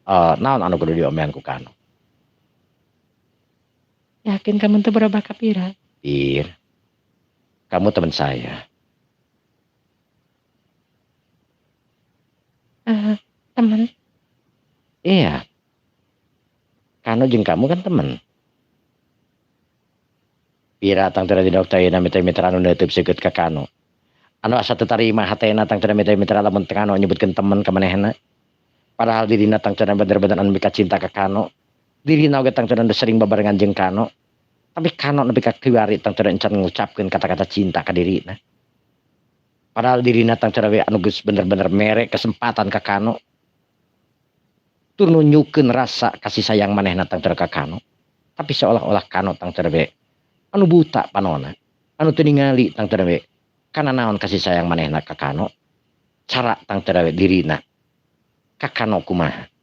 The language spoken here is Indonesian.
Naon anu kudu diomean ku Kano? Yakin kamu tuh berubah kapira? Bir, kamu teman saya. Teman. Iya. Kano jeung kamu kan temen. Pira tang teu dina oktayna mitra-mitra anu neuteub seukeut ka Kano. Anu asa teu tarima hatena tang teu mitra-mitra lamun Kano nyebutkeun temen ka manehna. Padahal dirina tang teu bener-bener anu mika cinta ka Kano. Dirina oge tang teu sering babarengan jeung Kano. Tapi Kano nepi ka kiwari tang teu encan ngucapkeun kata-kata cinta ka dirina. Padahal dirina tang teu anu geus bener-bener mere kesempatan ka Kano. Tur nunjukkeun rasa kasih sayang manehna tang teu ka Kano. Tapi seolah-olah Kano tang teu anu buta panona. Anu teu ningali tang teu kana naon kasih sayang manehna ka Kano. Cara tang teu dirina ka Kano kumaha.